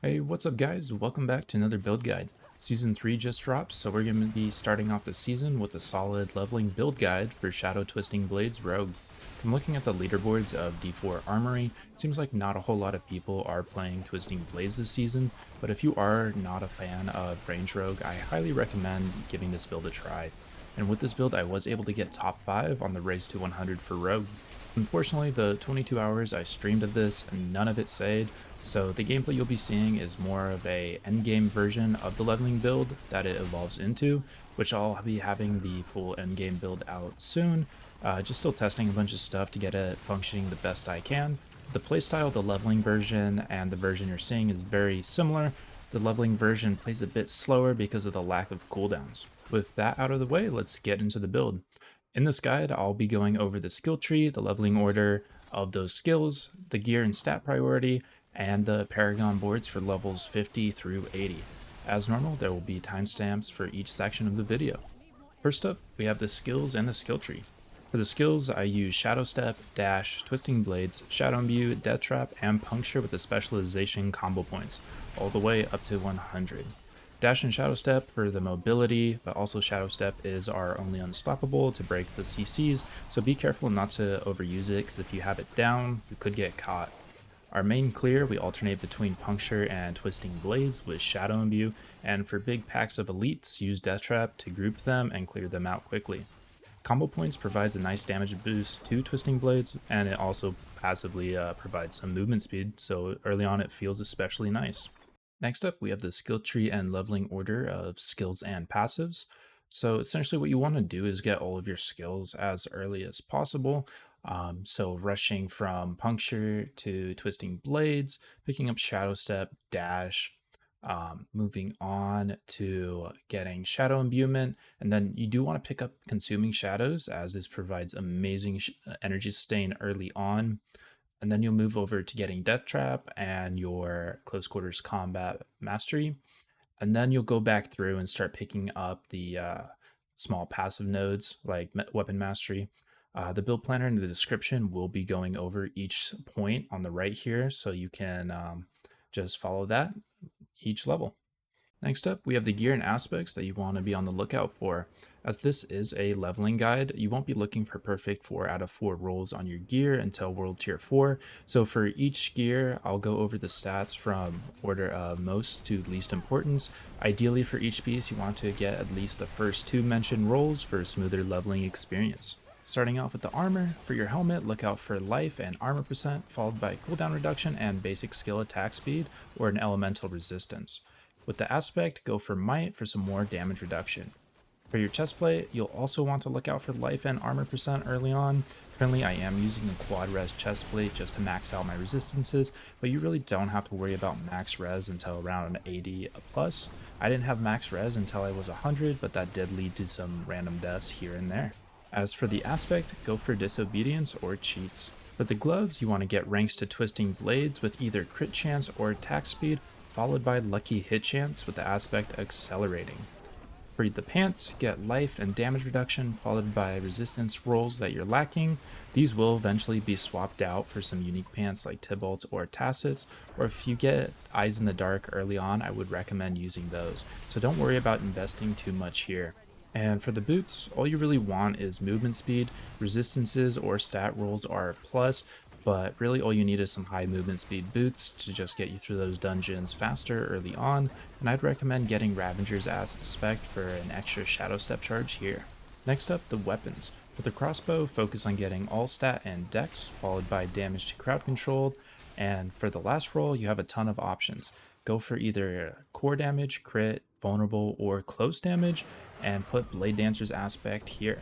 Hey, what's up guys? Welcome back to another build guide. Season 3 just dropped, so we're going to be starting off the season with a solid leveling build guide for Shadow Twisting Blades Rogue. From looking at the leaderboards of D4 Armory, it seems like not a whole lot of people are playing Twisting Blades this season, but if you are not a fan of Range Rogue, I highly recommend giving this build a try. And with this build, I was able to get top 5 on the race to 100 for Rogue. Unfortunately, the 22 hours I streamed of this, none of it saved, so the gameplay you'll be seeing is more of a endgame version of the leveling build that it evolves into, which I'll be having the full endgame build out soon. Just still testing a bunch of stuff to get it functioning the best I can. The playstyle, the leveling version, and the version you're seeing is very similar. The leveling version plays a bit slower because of the lack of cooldowns. With that out of the way, let's get into the build. In this guide, I'll be going over the skill tree, the leveling order of those skills, the gear and stat priority, and the Paragon boards for levels 50 through 80. As normal, there will be timestamps for each section of the video. First up, we have the skills and the skill tree. For the skills, I use Shadow Step, Dash, Twisting Blades, Shadow Imbue, Death Trap, and Puncture with the specialization combo points, all the way up to 100. Dash and Shadow Step for the mobility, but also Shadow Step is our only unstoppable to break the CCs, so be careful not to overuse it, because if you have it down, you could get caught. Our main clear, we alternate between Puncture and Twisting Blades with Shadow Imbue, and for big packs of elites, use Death Trap to group them and clear them out quickly. Combo Points provides a nice damage boost to Twisting Blades, and it also passively provides some movement speed, so early on it feels especially nice. Next up, we have the skill tree and leveling order of skills and passives. So essentially what you want to do is get all of your skills as early as possible. So rushing from puncture to twisting blades, picking up shadow step, dash, moving on to getting shadow imbuement, and then you do want to pick up consuming shadows as this provides amazing energy sustain early on, and then you'll move over to getting Death Trap and your Close Quarters Combat Mastery, and then you'll go back through and start picking up the small passive nodes like Weapon Mastery. The build planner in the description will be going over each point on the right here, so you can just follow that each level. Next up, we have the gear and aspects that you want to be on the lookout for. As this is a leveling guide, you won't be looking for perfect 4 out of 4 rolls on your gear until World Tier 4. So for each gear, I'll go over the stats from order of most to least importance. Ideally for each piece, you want to get at least the first 2 mentioned rolls for a smoother leveling experience. Starting off with the armor, for your helmet, look out for life and armor percent, followed by cooldown reduction and basic skill attack speed, or an elemental resistance. With the aspect, go for might for some more damage reduction. For your chest plate, you'll also want to look out for life and armor percent early on. Currently I am using a quad res chest plate just to max out my resistances, but you really don't have to worry about max res until around 80 plus. I didn't have max res until I was 100, but that did lead to some random deaths here and there. As for the aspect, go for disobedience or cheats. For the gloves, you want to get ranks to twisting blades with either crit chance or attack speed, followed by lucky hit chance with the aspect accelerating. For the pants, get life and damage reduction followed by resistance rolls that you're lacking. These will eventually be swapped out for some unique pants like Tybalt or Tassets, or if you get Eyes in the Dark early on, I would recommend using those. So don't worry about investing too much here. And for the boots, all you really want is movement speed. Resistances or stat rolls are a plus, but really all you need is some high movement speed boots to just get you through those dungeons faster early on, and I'd recommend getting Ravenger's Aspect for an extra shadow step charge here. Next up, the weapons. For the crossbow, focus on getting all stat and dex, followed by damage to crowd control, and for the last roll, you have a ton of options. Go for either core damage, crit, vulnerable, or close damage, and put Blade Dancer's Aspect here.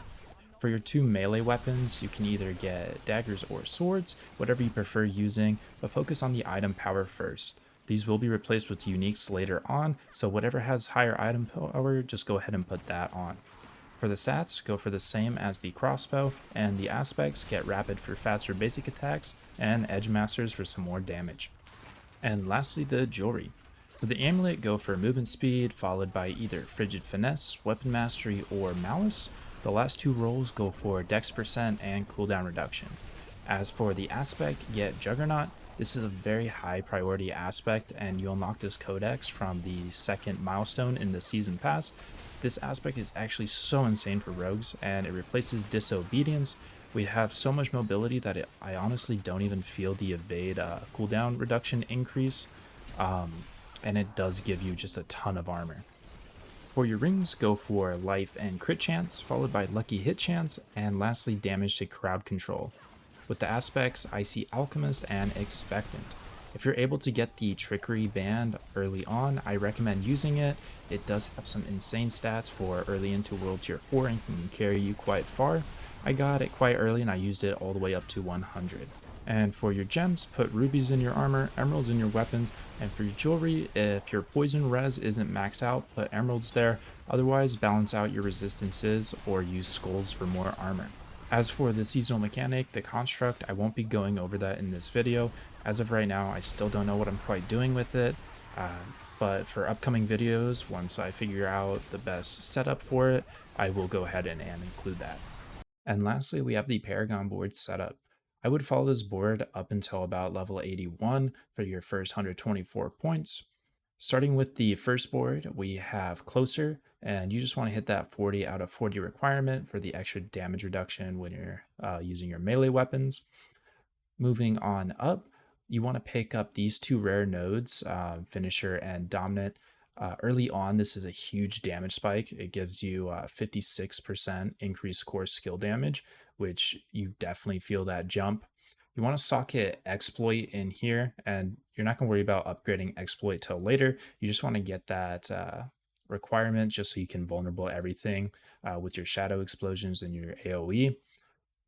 For your 2 melee weapons, you can either get daggers or swords, whatever you prefer using, but focus on the item power first. These will be replaced with uniques later on, so whatever has higher item power, just go ahead and put that on. For the stats, go for the same as the crossbow, and the aspects get rapid for faster basic attacks, and edge masters for some more damage. And lastly, the jewelry. For the amulet, go for movement speed, followed by either frigid finesse, weapon mastery, or malice. The last 2 rolls go for dex percent and cooldown reduction. As for the aspect, get Juggernaut, This is a very high priority aspect, and you unlock this codex from the second milestone in the season pass. This aspect is actually so insane for rogues, and it replaces disobedience. We have so much mobility that I honestly don't even feel the evade cooldown reduction increase, and it does give you just a ton of armor. For your rings, go for life and crit chance, followed by lucky hit chance, and lastly damage to crowd control. With the aspects, I see Alchemist and Expectant. If you're able to get the Trickery band early on, I recommend using it. It does have some insane stats for early into World Tier 4 and can carry you quite far. I got it quite early and I used it all the way up to 100. And for your gems, put rubies in your armor, emeralds in your weapons, and for your jewelry, if your poison res isn't maxed out, put emeralds there. Otherwise, balance out your resistances or use skulls for more armor. As for the seasonal mechanic, the construct, I won't be going over that in this video. As of right now, I still don't know what I'm quite doing with it, but for upcoming videos, once I figure out the best setup for it, I will go ahead and include that. And lastly, we have the Paragon Board setup. I would follow this board up until about level 81 for your first 124 points. Starting with the first board, we have Closer, and you just want to hit that 40 out of 40 requirement for the extra damage reduction when you're using your melee weapons. Moving on up, you want to pick up these two rare nodes, Finisher and Dominant. Early on, this is a huge damage spike. It gives you 56% increased core skill damage, which you definitely feel that jump. You want to socket Exploit in here, and you're not going to worry about upgrading Exploit till later. You just want to get that requirement just so you can vulnerable everything with your Shadow Explosions and your AoE.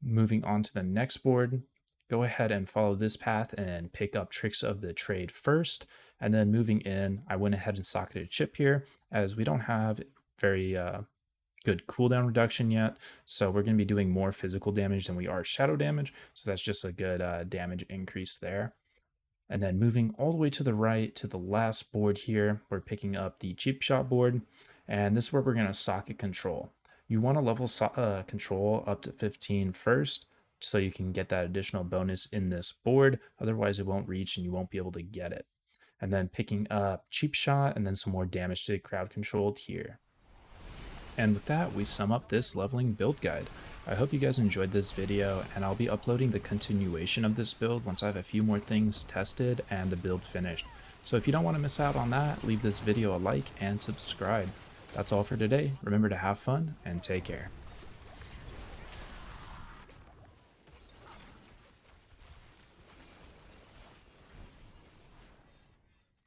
Moving on to the next board, go ahead and follow this path and pick up Tricks of the Trade first. And then moving in, I went ahead and socketed Chip here as we don't have very good cooldown reduction yet. So we're going to be doing more physical damage than we are shadow damage. So that's just a good damage increase there. And then moving all the way to the right to the last board here, we're picking up the Cheap Shot board. And this is where we're going to socket Control. You want to level Control up to 15 first, so you can get that additional bonus in this board. Otherwise, it won't reach and you won't be able to get it. And then picking up Cheap Shot and then some more damage to crowd controlled here. And with that, we sum up this leveling build guide. I hope you guys enjoyed this video, and I'll be uploading the continuation of this build once I have a few more things tested and the build finished. So if you don't want to miss out on that, leave this video a like and subscribe. That's all for today. Remember to have fun and take care.